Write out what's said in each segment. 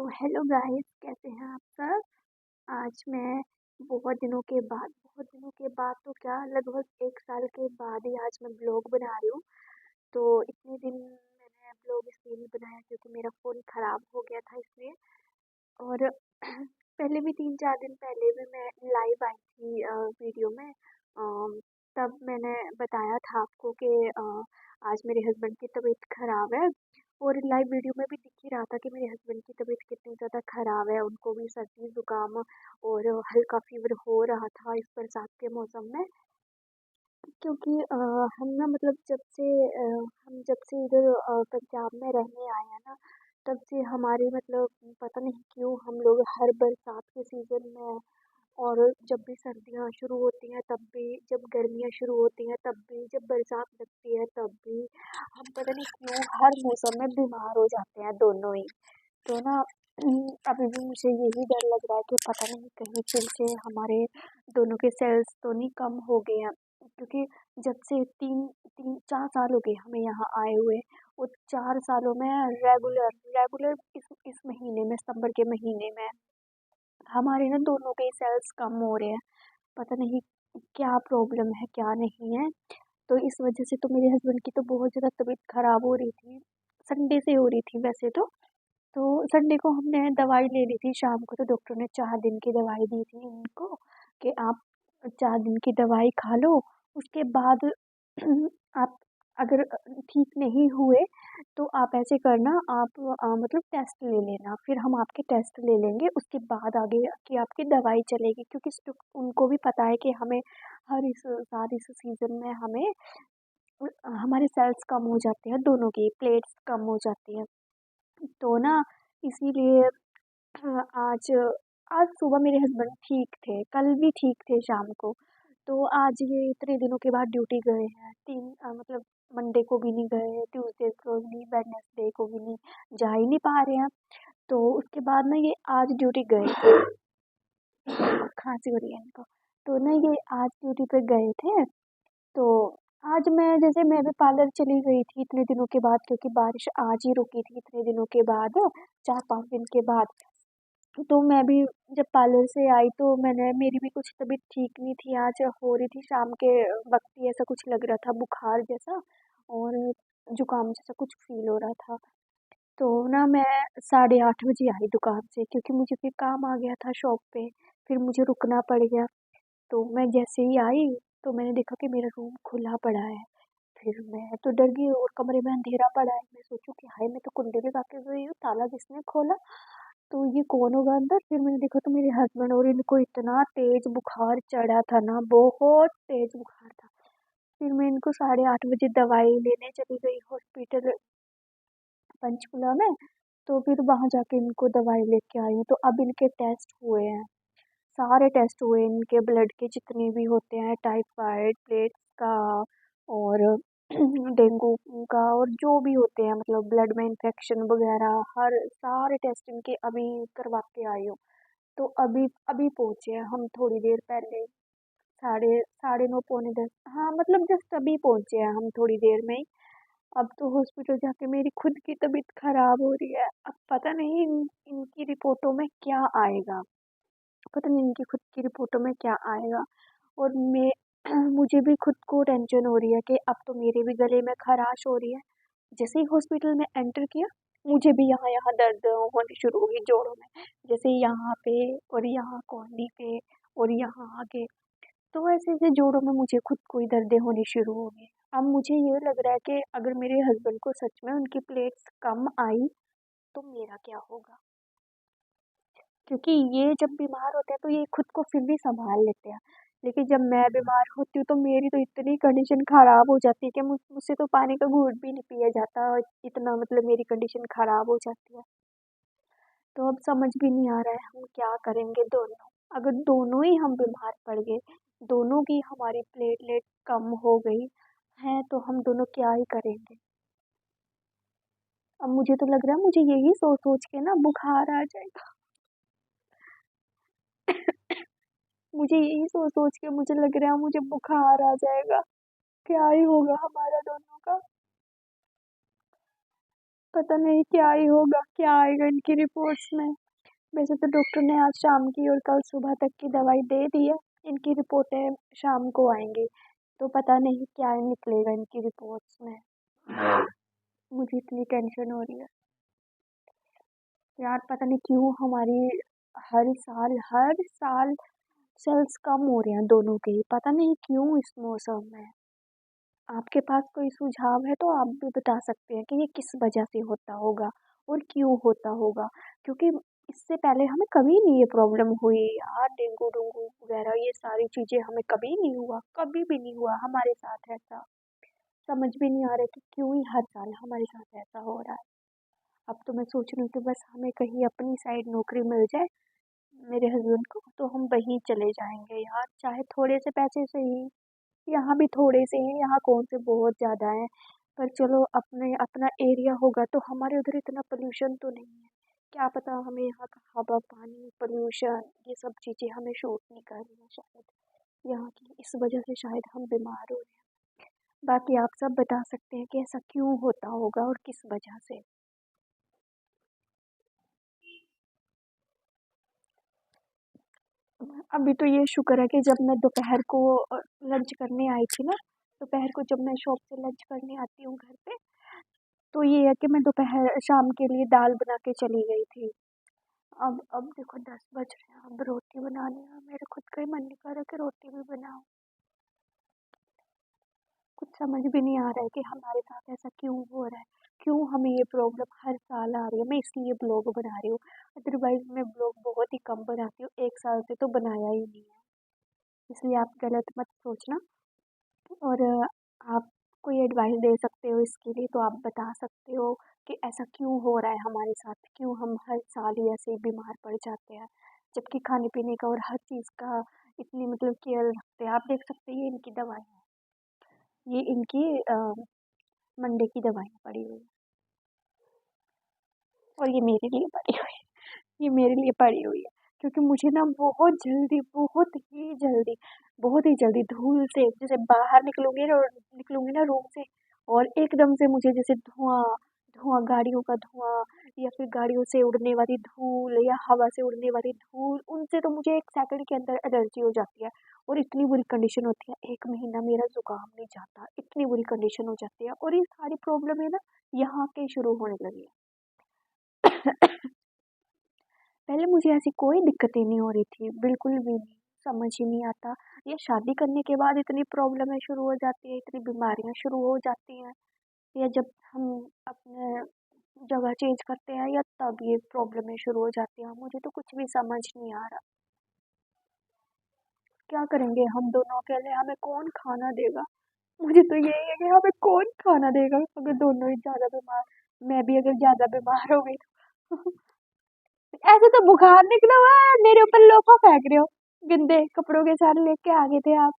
Hello guys, कैसे हैं आप सब। आज मैं बहुत दिनों के बाद तो क्या, लगभग 1 साल के बाद ही आज मैं ब्लॉग बना रही हूँ। तो इतने दिन मैंने ब्लॉग इसलिए नहीं बनाया क्योंकि मेरा फ़ोन ख़राब हो गया था इसलिए। और पहले भी 3-4 दिन पहले भी मैं लाइव आई थी वीडियो में। तब मैंने बताया था आपको कि आज मेरे हस्बैंड की तबीयत ख़राब है। और लाइव वीडियो में भी दिख ही रहा था कि मेरे हस्बैंड की तबीयत कितनी ज़्यादा ख़राब है, उनको भी सर्दी ज़ुकाम और हल्का फीवर हो रहा था इस बरसात के मौसम में। क्योंकि हम ना मतलब जब से इधर पंजाब में रहने आए हैं ना, तब से हमारे मतलब पता नहीं क्यों हम लोग हर बरसात के सीज़न में और जब भी सर्दियाँ शुरू होती हैं तब भी, जब गर्मियाँ शुरू होती हैं तब भी, जब बरसात लगती है तब भी, हम पता नहीं क्यों हर मौसम में बीमार हो जाते हैं दोनों ही। तो ना अभी भी मुझे यही डर लग रहा है कि पता नहीं कहीं फिर से हमारे दोनों के सेल्स तो नहीं कम हो गए हैं। क्योंकि जब से 3-4 साल हो गए हमें यहाँ आए हुए, और 4 सालों में रेगुलर रेगुलर इस महीने में, सितंबर के महीने में हमारे ना दोनों के सेल्स कम हो रहे हैं। पता नहीं क्या प्रॉब्लम है क्या नहीं है। तो इस वजह से तो मेरे हस्बैंड की तो बहुत ज़्यादा तबीयत खराब हो रही थी, संडे से हो रही थी वैसे तो संडे को हमने दवाई ले ली थी शाम को। तो डॉक्टर ने 4 दिन की दवाई दी थी उनको कि आप 4 दिन की दवाई खा लो। उसके बाद आप अगर ठीक नहीं हुए तो आप ऐसे करना, आप मतलब टेस्ट ले लेना, फिर हम आपके टेस्ट ले लेंगे, उसके बाद आगे की आपकी दवाई चलेगी। क्योंकि उनको भी पता है कि हमें हर इस साल इस सीज़न में हमें हमारे सेल्स कम हो जाते हैं, दोनों की प्लेट्स कम हो जाती हैं। तो ना इसीलिए आज आज सुबह मेरे हस्बैंड ठीक थे, कल भी ठीक थे शाम को। तो आज ये इतने दिनों के बाद ड्यूटी गए हैं, मतलब मंडे को भी नहीं गए, ट्यूसडे को भी नहीं, वेडनेसडे को भी नहीं, जा ही नहीं पा रहे हैं। तो उसके बाद ना ये आज ड्यूटी गए थे, खांसी हो रही है इनको। तो ना ये आज ड्यूटी पे गए थे। तो आज मैं भी पार्लर चली गई थी इतने दिनों के बाद, क्योंकि बारिश आज ही रुकी थी इतने दिनों के बाद, 4-5 दिन के बाद। तो मैं भी जब पार्लर से आई तो मेरी भी कुछ तबीयत ठीक नहीं थी, आज हो रही थी शाम के वक्त ही ऐसा कुछ लग रहा था, बुखार जैसा और जुकाम जैसा कुछ फील हो रहा था। तो ना मैं 8:30 बजे आई दुकान से, क्योंकि मुझे फिर काम आ गया था शॉप पे, फिर मुझे रुकना पड़ गया। तो मैं जैसे ही आई तो मैंने देखा कि मेरा रूम खुला पड़ा है। फिर मैं तो डर गई और कमरे में अंधेरा पड़ा है, मैं सोचूं कि हाय मैं तो कुंडी लगा के गई हूँ, ताला किसने खोला, तो ये कौन होगा अंदर। फिर मैंने देखा तो मेरे हस्बैंड, और इनको इतना तेज बुखार चढ़ा था ना, बहुत तेज बुखार था। फिर मैं इनको 8:30 बजे दवाई लेने चली गई हॉस्पिटल पंचकुला में। तो फिर वहां जाके इनको दवाई लेके आई हूँ। तो अब इनके टेस्ट हुए हैं, सारे टेस्ट हुए इनके, ब्लड के जितने भी होते हैं, टाइफाइड, प्लेट्स का और डेंगू का, और जो भी होते हैं मतलब ब्लड में इन्फेक्शन वगैरह, हर सारे टेस्ट इनके अभी करवा के आई हूँ। तो अभी अभी पहुँचे हैं हम थोड़ी देर पहले, साढ़े साढ़े 9 पौने 10, हाँ मतलब जस्ट अभी पहुँचे हैं हम थोड़ी देर में ही। अब तो हॉस्पिटल जाके मेरी खुद की तबीयत खराब हो रही है। अब पता नहीं इनकी रिपोर्टों में क्या आएगा, पता नहीं इनकी खुद की रिपोर्टों में क्या आएगा। और मैं मुझे भी खुद को टेंशन हो रही है कि अब तो मेरे भी गले में खराश हो रही है। जैसे ही हॉस्पिटल में एंटर किया, मुझे भी यहाँ यहाँ दर्द होनी शुरू हो गई जोड़ों में, जैसे यहाँ पे और यहाँ कोहनी पे और यहाँ आगे। तो ऐसे ऐसे जोड़ों में मुझे खुद को ही दर्दें होनी शुरू हो गई। अब मुझे ये लग रहा है कि अगर मेरे हस्बैंड को सच में उनकी प्लेट्स कम आई तो मेरा क्या होगा। क्योंकि ये जब बीमार होते हैं तो ये खुद को फिर भी संभाल लेते हैं, लेकिन जब मैं बीमार होती हूँ तो मेरी तो इतनी कंडीशन खराब हो जाती है कि मुझसे तो पानी का घूंट भी नहीं पिया जाता, और इतना मतलब मेरी कंडीशन खराब हो जाती है। तो अब समझ भी नहीं आ रहा है हम क्या करेंगे दोनों। अगर दोनों ही हम बीमार पड़ गए, दोनों की हमारी प्लेटलेट कम हो गई है, तो हम दोनों क्या ही करेंगे। अब मुझे तो लग रहा है मुझे यही सोच सोच के ना बुखार आ जाएगा। मुझे यही सोच सोच के मुझे लग रहा है मुझे बुखार आ जाएगा। क्या ही होगा हमारा दोनों का। पता नहीं क्या ही होगा, क्या आएगा इनकी रिपोर्ट्स में। वैसे तो डॉक्टर ने आज शाम की और कल सुबह तक की दवाई दे दी है। इनकी रिपोर्टें शाम को आएंगी, तो पता नहीं क्या निकलेगा इनकी रिपोर्ट्स में। मुझे इतनी टेंशन हो रही है यार, पता नहीं क्यों हमारी हर साल सेल्स कम हो रहे हैं दोनों के ही, पता नहीं क्यों इस मौसम में। आपके पास कोई सुझाव है तो आप भी बता सकते हैं कि ये किस वजह से होता होगा और क्यों होता होगा, क्योंकि इससे पहले हमें कभी नहीं ये प्रॉब्लम हुई यार। डेंगू डेंगू वगैरह ये सारी चीजें हमें कभी नहीं हुआ, कभी भी नहीं हुआ हमारे साथ ऐसा। समझ भी नहीं आ रहा कि क्यों ही हर साल हमारे साथ ऐसा हो रहा है। अब तो मैं सोच रही हूँ कि बस हमें कहीं अपनी साइड नौकरी मिल जाए मेरे हस्बैंड को, तो हम वहीं चले जाएंगे यार, चाहे थोड़े से पैसे से ही। यहाँ भी थोड़े से हैं, यहाँ कौन से बहुत ज़्यादा हैं, पर चलो अपने अपना एरिया होगा तो हमारे उधर इतना पोल्यूशन तो नहीं है। क्या पता हमें यहाँ का हवा पानी पोल्यूशन ये सब चीज़ें हमें शूट नहीं कर रही हैं शायद यहाँ की, इस वजह से शायद हम बीमार हो रहे हैं। बाकी आप सब बता सकते हैं कि ऐसा क्यों होता होगा और किस वजह से। अभी तो ये शुक्र है कि जब मैं दोपहर को लंच करने आई थी ना, दोपहर को जब मैं शॉप से लंच करने आती हूँ घर पे, तो ये है कि मैं दोपहर शाम के लिए दाल बना के चली गई थी। अब देखो 10 बज रहे हैं, अब रोटी बनानी है, मेरे खुद का ही मन नहीं कर रहा कि रोटी भी बनाऊं। कुछ समझ भी नहीं आ रहा है कि हमारे साथ ऐसा क्यों हो रहा है, क्यों हमें ये प्रॉब्लम हर साल आ रही है। मैं इसलिए ब्लॉग बना रही हूँ, अदरवाइज मैं ब्लॉग बहुत ही कम बनाती हूँ, 1 साल से तो बनाया ही नहीं है। इसलिए आप गलत मत सोचना। और आप कोई एडवाइस दे सकते हो इसके लिए तो आप बता सकते हो कि ऐसा क्यों हो रहा है हमारे साथ, क्यों हम हर साल ही ऐसे ही बीमार पड़ जाते हैं, जबकि खाने पीने का और हर चीज़ का इतनी मतलब केयर रखते हैं। आप देख सकते हैं ये इनकी दवाई है, ये इनकी मंडे की दवाइयाँ पड़ी हुई है, और ये मेरे लिए पड़ी हुई है, ये मेरे लिए पड़ी हुई है, क्योंकि मुझे ना बहुत ही जल्दी धूल से जैसे बाहर निकलूंगी ना रूम से, और एकदम से मुझे जैसे धुआं धुआं गाड़ियों का धुआं, या फिर गाड़ियों से उड़ने वाली धूल या हवा से उड़ने वाली धूल, उनसे तो मुझे 1 सेकंड के अंदर एलर्जी हो जाती है। और इतनी बुरी कंडीशन होती है, 1 महीना मेरा जुकाम नहीं जाता, इतनी बुरी कंडीशन हो जाती है, और ये सारी प्रॉब्लम है ना यहाँ के शुरू होने लगी है। पहले मुझे ऐसी कोई दिक्कतें नहीं हो रही थी, बिल्कुल भी नहीं, समझ ही नहीं आता। ये शादी करने के बाद इतनी प्रॉब्लमें शुरू हो जाती है, इतनी बीमारियां शुरू हो जाती हैं, या जब हम अपने जगह चेंज करते हैं, या तब ये प्रॉब्लमें शुरू हो जाती हैं। मुझे तो कुछ भी समझ नहीं आ रहा, क्या करेंगे हम दोनों अकेले, हमें कौन खाना देगा। मुझे तो यही है कि हमें कौन खाना देगा अगर दोनों ही ज़्यादा बीमार, मैं भी अगर ज़्यादा बीमार हो गई तो। ऐसे तो बुखार निकला हुआ है, मेरे ऊपर लोफा फेंक रहे हो, गंदे कपड़ों के साथ लेके आ गए थे आप।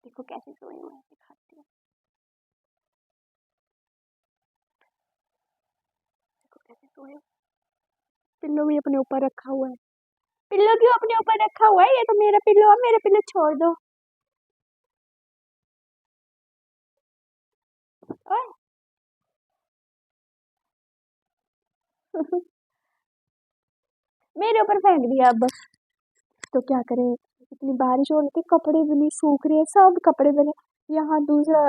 देखो कैसे सोई हुई है, दिखाती हूँ, देखो कैसे सोए हो। पिल्लो भी अपने ऊपर रखा हुआ है, पिल्लो क्यों अपने ऊपर रखा हुआ है, ये तो मेरा पिल्लो है, मेरा पिल्लो छोड़ दो। ओए। मेरे ऊपर फेंक दिया अब, तो क्या करें, इतनी बारिश हो रही थी, कपड़े भी नहीं सूख रहे, सब कपड़े बने। यहाँ दूसरा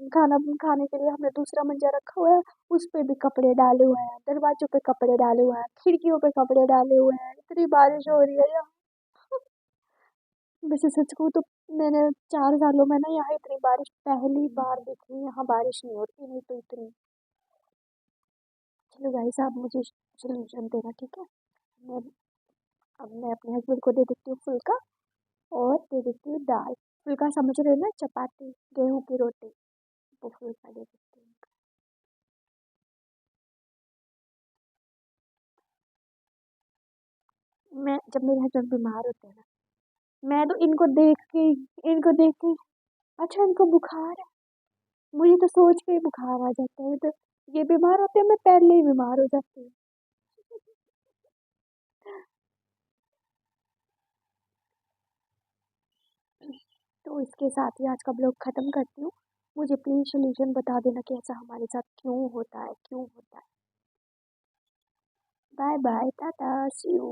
खाना खाने के लिए हमने दूसरा मंजा रखा हुआ है, उस पे भी कपड़े डाले हुए हैं, दरवाजों पे कपड़े डाले हुए हैं, खिड़कियों पे कपड़े डाले हुए हैं, इतनी बारिश हो रही है यहाँ। वैसे सच कहूँ तो मैंने 4 सालों में ना यहाँ इतनी बारिश पहली बार देखी, यहाँ बारिश नहीं होती, नहीं तो इतनी। चलो गाइस आप मुझे सोल्यूशन देना, ठीक है। मैं अब मैं अपने हस्बैंड को दे देती हूँ फुल्का, और दे देती हूँ दाल। फुल्का समझ रहे हो ना, चपाती गेहूं की रोटी, वो फुल्का दे देती हूँ। मैं जब मेरे हस्बैंड बीमार होते हैं ना, मैं तो इनको देख के अच्छा इनको बुखार है, मुझे तो सोच के ही बुखार आ जाता है, तो ये बीमार होते हैं मैं पहले ही बीमार हो जाती हूँ। तो इसके साथ ही आज का ब्लॉग खत्म करती हूँ। मुझे प्लीज सोल्यूशन बता देना कि ऐसा हमारे साथ क्यों होता है, क्यों होता है। Bye bye, tata, see you.